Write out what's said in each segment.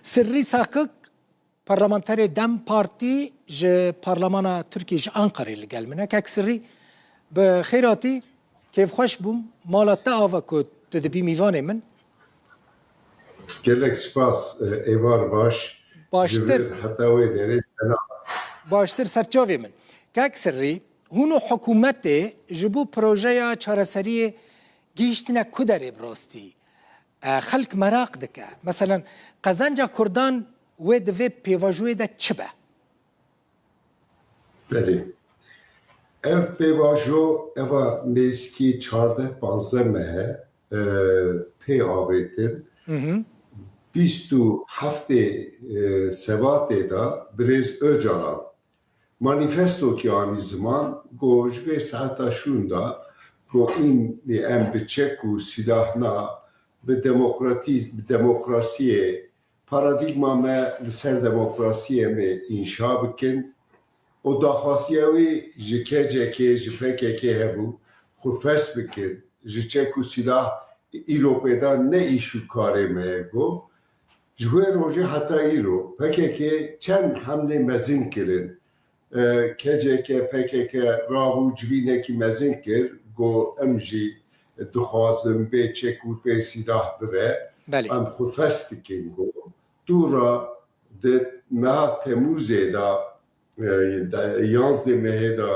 Sırrı Sakık parlamenter Dem Parti ji Parlamena Türkiye ji Ankara'yı gelmine. Kek sırrı be xeyrati keyf hoş bum mala te ava ku te dibi mivanê min. Gelek spas evar baş. Baştır. Hatta wê derê selam. Baştır serçavê min. Kek sırrı hûn û hikûmetê ji bo projeya çareseriyê gihîştine ku derê bi rastî. Xelk merak dike. Mesela qezanca Kurdan wê divê pêvajoyê de çi be? Belê. Ev pêvajo eva nêskî 14-15 mehe tê avêtin. 27 Sevatê da Birêz Öcalan manîfestokî anî ziman got ji vê saeta şûn da got înê em bi çek û silahna bi demokrasiyê paradigma me li ser demokrasiyê me înşa bikin. O daxwastiya wê ji kecekê ji PKK hebû xwe fes bikin ji çek û silah îro pêda ne îş û karê me ye got. Ji wê rojê heta îro PKK çend hemlê mezin kirin. KCK, PKK rav û civînekî mezin kir got em jî dixwazin bê çek û bê silah bibe. Em xwe fes dikin got. Dûra di meha Temûzê da 11 mehê da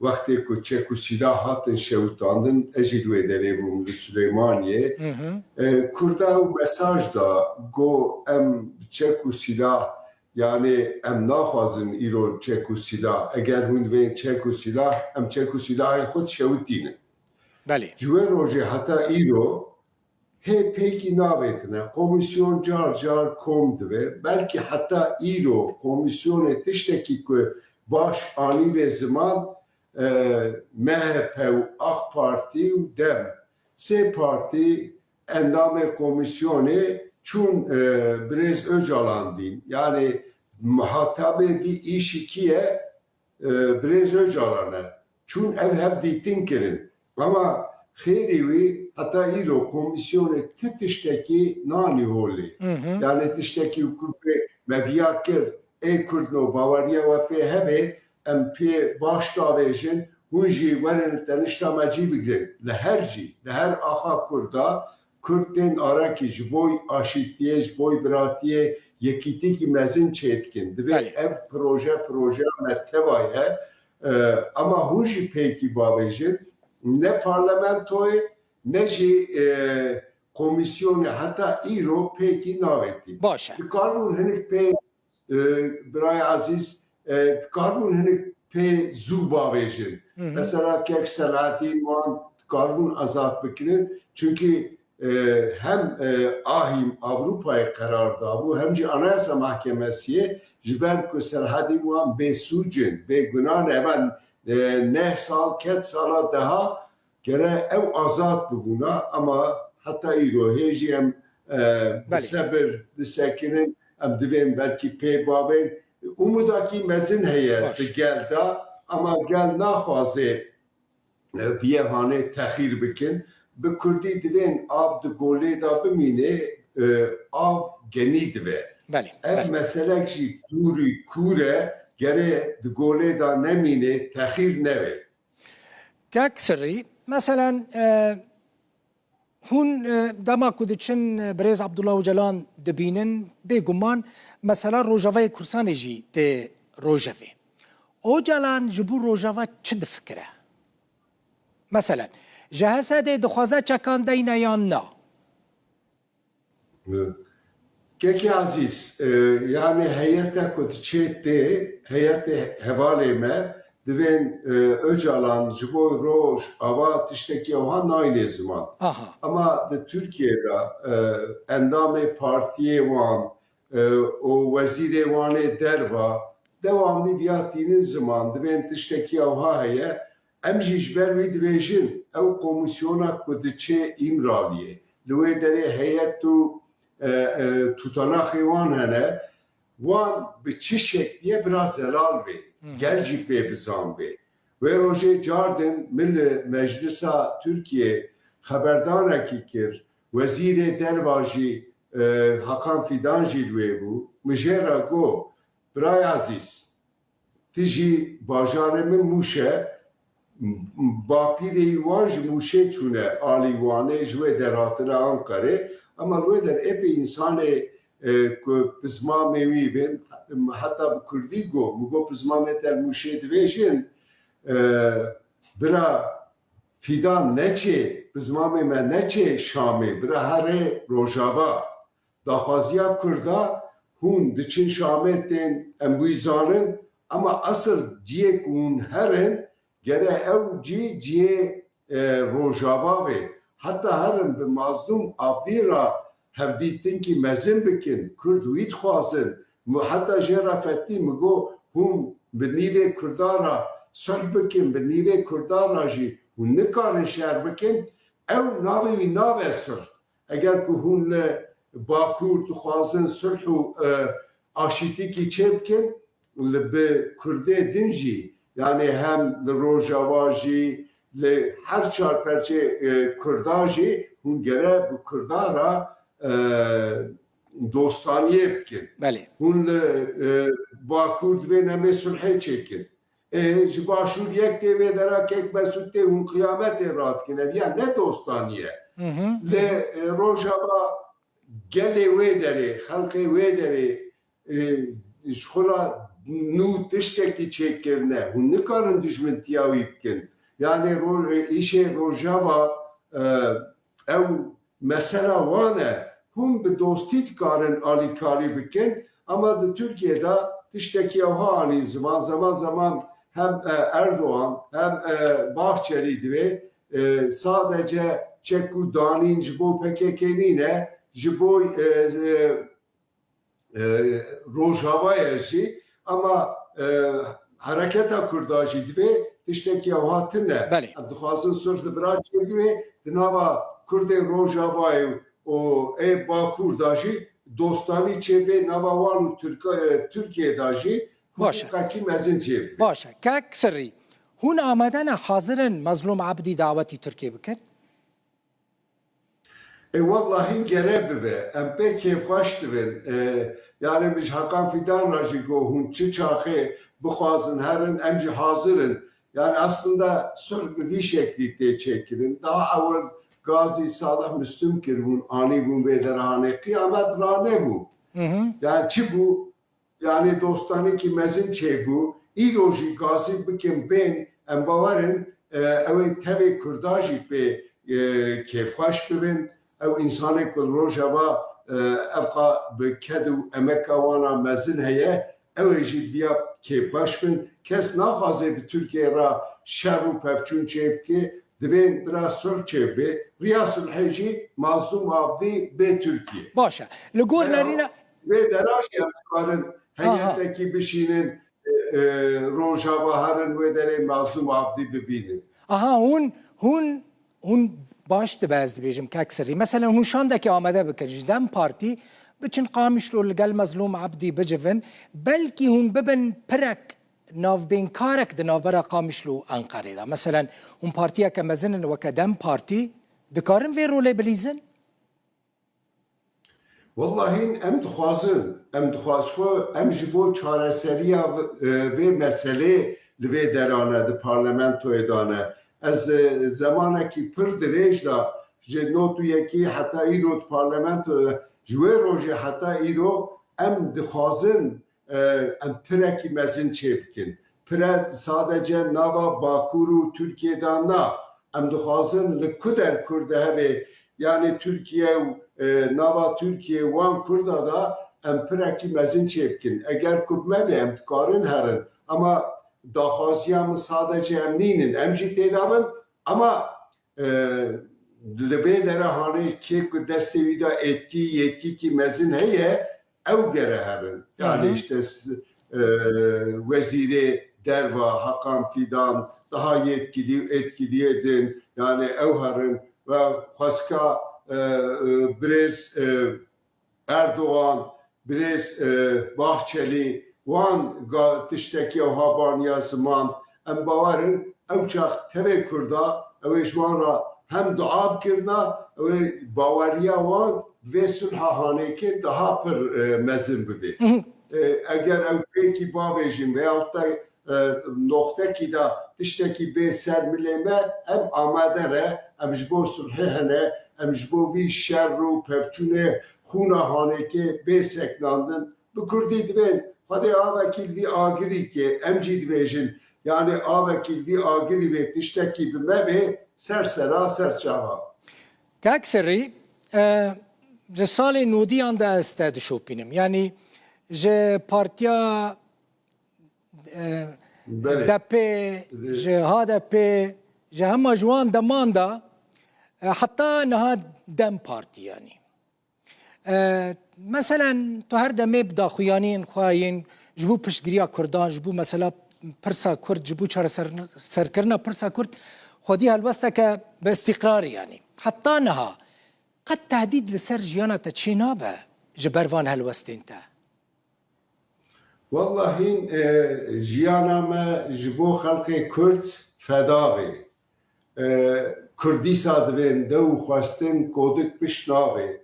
wextê ku çek û silah hatin şewitandin ez jî li wê derê bûm li Süleymaniyê. Kurda ew mesaj da got em çek û silah yani em naxwazin îro çek û silah eger hûn divên çek û silah em çek û silahê xwe dişewitînin. Ji wê rojê heta îro hê pêkî navetine komisyon car car kom dibe belkî heta îro komisyonê tiştekî ku baş anî vê ziman MHP û AK Parti û Dem sê partî endamê komisyonê çûn Birêz Öcalan dîn yani muhatabê vî îşî kî ye Birêz Öcalan e çûn ev hev dîtin kirin ama xêrî wî heta îro komisyonê ti tiştekî nanî holê yani tiştekî ku meviya kir ê Kurdno baweriya we pê hebe em pê baş davêjin hûn jî werin tenişta me cî bigirin li her jî li her axa Kurda Kurd tên arekî ji bo aşîtiyê ji bo biratiyê yekîtikî mezin çêdikin divê ev proje me teva ye ama hûn jî pêkî bavêjin ne parlamentoyê ne jî komisyonê heta îro pêkî navetî. Baş e. Dikarbûn hinek pê birayê ezîz dikarbûn hinek pê zû bavêjin. Mesela kek Selahattin wan dikarbûn azad bikirin çünkü hem ahîm Avrupayê qerar dabû hem jî Anayasa Mahkemesiye ji ber ku Selahattin wan bêsûcin bêgunan hemen neh sal ket sala deha gere ew azad bibûna ama heta îro hê jî em bi sebir disekinin em divên belkî pê bavên umudakî mezin heye di gel da ama gel naxwaze viyêvanê texîr bikin bi Kurdî divên av di golê da bimîne av genî dibe. Ev meselek jî dûrî kûr e gere di golê da nemîne texîr nebe. Kek sırrı mesela hûn dema ku diçin Birêz Abdullah Öcalan dibînin bêguman mesela Rojavayê Kursanê jî tê rojevê. Öcalan ji bo rojava çi difikire? Mesela ji Hesedê dixwaze çekan deyne yan na? Kekî azîz yani heyete ku diçê tê heyetê hevalê me divên Öcalan ji bo roj ava tiştekî ew nayîne ziman. Ama di Türkiye'de endamê partiyê wan o wezîrê wanê derva devamlı diyatînin ziman divên tiştekî ew heye em jî ji ber wî dibêjin ew komisyona ku diçe îmraliyê li wê derê heyet û tutanaxê wan hene wan bi çi şekliye biraz zelal bê gel jî pê bizan bê wê rojê cardin min li Meclisa Türkiye xeberdanekî kir wezîrê derva jî Hakan Fidan jilwe bu mjera go bray aziz tiji bajareme muşe bapire wan ji muşe çune aliwane jwe deratına Ankara ama lwe der epi insane ku pizma mevi ben hatta bu Kurdi go mugo pizma meter muşe dvejin bira Fidan neçe pizma me neçe Şamê bira here Rojava daxwaziya Kurda hûn diçin Şamê tên em bîzanin ama asıl ciyê ku hûn herin gere ew ciyê Rojava ve hatta herin bi mazlûm Abdî ra hevdîtinkî mezin bikin Kurd wî dixwazin hatta jê ra fetî migo hûn bi nîvê Kurda ra sulh bikin bi nîvê Kurda ra jî hûn nikarin şer bikin ew navê wî nave sulh eger ku hûn Bakur dixwazin sulh û aşîtîkî çê bikin bi Kurdê din jî yani hem li Rojava jî li her çarperçê Kurda jî hûn gere bi Kurda ra dostaniyê bikin. Hûn li Bakur divê nemê sulhê çêkin. Ji başûr yek tê vê dera kek Mesûd tê hûn qiyametê radikin. Ev ya ne dostaniye. Li Rojava gelê wê derê, xelkê wê derê ji xwe ra nû tiştekî çêkirine hûn nikarin dijmintiya wî bikin. Yani îşê Rojava ew mesela wan e hûn bi dostî dikarin alîkarî bikin ama di Türkiye'de tiştekî ew anî zaman zaman hem Erdoğan hem Bahçeli divê sadece çekû danîn ji bo PKK'nî ne ji bo Rojavayê jî ama Hareketa Kurda jî divê tiştekî ew hatine dixwazin sulh li bira çêbî di nava Kurdê Rojavayê û Bakur da jî dostanî çêbê nava wan û Türkiye da jî hukukî mezin çêbî. Baş e. Kek sirrî. Hûn amade ne hazirin Mazlûm Abdî dawetî Tirkiye bikin? Vallahi gere bive. Em pê kêfxweş dibin. Yani biz Hakan Fidan ra jî got hûn çi çaxê bixwazin herin em jî hazirin. Yani aslında sulh bi vî şeklî tê çêkirin. Daha ewel Gazî Salih Müslüm kiribûn anî bûn vê derahanê qiyamet ranebû. Yani çi bû? Yani dostanîkî mezin çêbû. Îro jî Gazî bikin bên em bawerin ew ê tevê Kurda jî pê kêfxweş bibin. Ew insanê ku Rojava ev bi ked û emeka wana mezin heye ew ê jî diya kêfxweş bin. Kes naxwaze bi Tirkiye ra şer û pevçûn çê bike divên bira sulh çêbî. Riya sulhê jî Mazlûm Abdî bê Tirkiye. Baş e. Li gor nerîne vê derajî em dikarin heyetekî bişînin Rojava herin wê derê Mazlûm Abdî bibînin. Aha hûn baş dibez dibêjim kek sirrî. Mesela hûn şandekî amade bikin ji Dem Partî biçin Qamişlo li gel Mazlûm Abdî bicivin belkî hûn bibin pirek navbênkarek di navbera Qamişlo û Enqerê de. Mesela hûn partiyeke mezin weke Dem Partî dikarin vê rolê bilîzin? Vallahi em dixwazin em ji bo çareseriya vê meselê li vê derane di parlamentoyê de ne. Ez zamanekî pir dirêj da ji notû yekî heta îro di parlamentoyê ji wê rojê heta îro em dixwazin em pirekî mezin çê bikin. Pire sadece nava Bakur û Tirkiyeyê na em dixwazin li ku der Kurd hevê yani Türkiye û nava Türkiye wan Kurda da em pirekî mezin çê bikin. Eger ku mebe em dikarin herin ama daxwaziya min sadece em nînin. Em jî têdavin ama li vê derahanê kê ku destê wî da etkî yetkîkî mezin heye ew gere herin. Yani işte Wezîrê Derva Hakan Fidan daha etkili edin. Yani ew herin ve xweska Brez Erdoğan, Brez Bahçeli wan tiştekî ew habaniya ziman em bawerin ew çax tevê Kurda ew ê ji wan ra hem dua bikirina ew ê baweriya wan ve sulhahaneke daha pır mezin bibi. Eğer ev peki babejim veyahut da noktaki da dişteki bir sermileme hem amadere hem jbo sulhane hem jbo vi şerru pevçune xunahaneke bir seklandın bu kurdi dven hadi avakil vi agiri ki emci dvejin yani avakil vi agiri ve dişteki bime ve sersera serçava. Kakseri ji salê nodiyan de ez te dişopînim. Yani ji partiya DP, ji HDP, ji hema ji wan deman da heta niha Dem Partî yani. Meselen tu her demê bi daxuyaniyên xwe yên ji bo piştgiriya Kurdan, ji bo mesela pirsa Kurd, ji bo çareserkirina pirsa Kurd xwedî helbesteke bi istiqrarî yani. Heta niha qet tehdîd li ser jiyana te çê nabe ji ber van helwestên te? Vallahi jiyana me ji bo xelkê Kurd feda ve. Kurdîsa divên de û xwestin kodik pişt navê.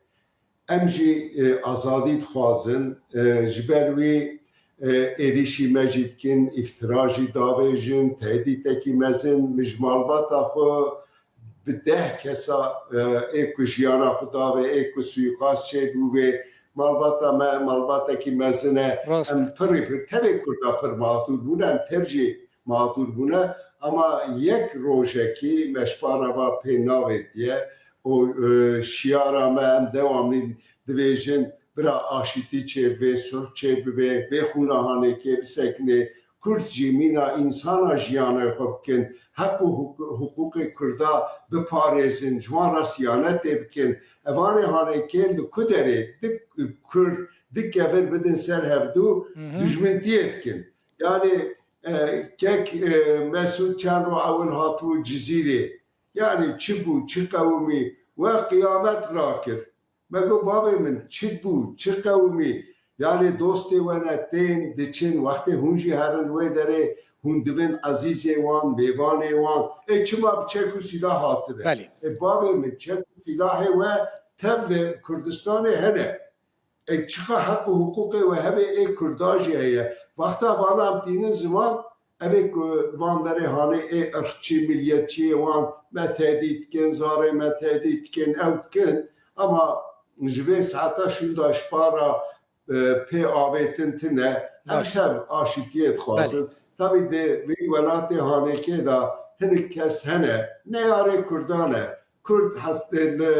Em jî azadî dixwazin ji ber wî êrişî me jî dikin, îftira jî davêjin, tehdîtekî mezin mij malbata xwe bi 10 kesa ê ku jiyana xwe davê ê ku suîqas çêbû vê malbata me malbatekî mezin e em pirî pir tevê Kurda pir matûr bûne em tev jî matûr bûne ama yek rojekî meşbara va pê navêtiye o şiyara me em devamlî divêjin bira aşîtî çêbî sulh çêbî vê xunahanekê bisekine Kurd jî mîna insana jiyanê xwe bikin hek û hukukê Kurda biparêzin ji wan re siyanetê bikin evanê hanekê li ku derê Kurd dikevin bidin ser hevdû dijmintiyê dikin yani kek Mesûd çend ro ewil hatibû Cizîrê yani çi bû çi qewimî we qiyamet rakir me got bavê min çi bû çi qewimî yani dostê we ne tên diçin wextê hûn jî herin wê derê hûn divin ezîzê wan mêvanê wan çima bi çek û sîlah hatine bavê min çek û sîlahê we tev li Kurdistanê hene çiqa hek û hukukê we hevê Kurda jî heye wexta vala em tînin ziman evê ku van derê hanê irqçî milliyetçiyê wan me tehdît dikin zarê me tehdît dikin ew dikin ama ji vê saeta şûnda ji para pê avêtin tune em tev aşîtiyê dixwazin tabii de vê welatê hanekê da hinek kes hene neyarê Kurdan e Kurd hestê li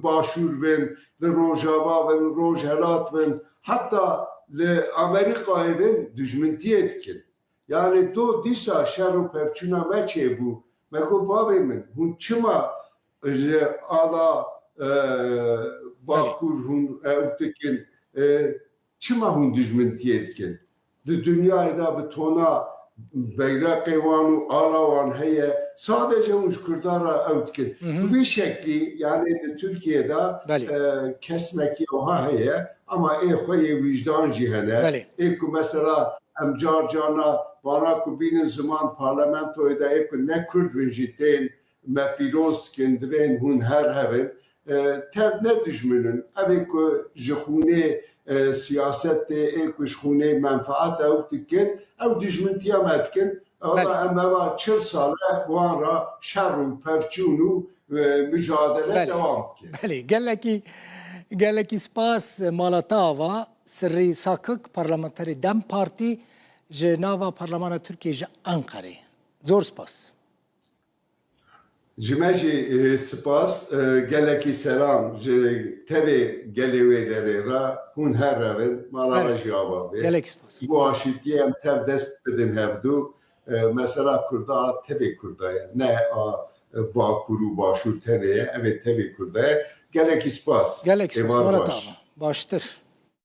başûr vin li Rojava vin Rojhilat vin heta li Amerîkayê vin dijmintiyê dikin yani tu dîsa şer û pevçûna me çêbû me got bavê min hûn çima ji ala Bakur hûn ew dikin çima hûn dijmintiyê dikin di dünyayê da bi tona beyreqê wan û ala wan heye sadece hûn ji Kurdan re ew dikin bi vî şeklî yani di Tirkiyeyê kesmekî wiha heye ama xweyê wîjdan jî hene ku mesela em car carna vana ku bînin ziman parlamentoyê de ku ne Kurd vin jî tên me pîroz dikin divên hûn her hevin tev ne dijminin evê ku ji xûnê siyasetê ku ji xûnê menfaet ew dikin ew dijmintiya me dikin valla em eva 40 sal e wan ra şer û pevçûn û mücadele devam dikin. Gelekî spas mala te ava Sirrî Sakik parlamenterê Dem Partî ji nava Parlemana Tirkiye ji Enqerê. Zor spas. Ji me jî spas gelekî selam ji tevê gelê wê derê re hûn her revin mala me jî ava bê. Gelekî spas. Bu aşîtiyê em tev dest bidin hevdû mesela Kurda tevê Kurda ye ne Bakur û başûr tenê ye evê tevê Kurda ye gelekî spas. Gelekî spas mala te ava. Baştir.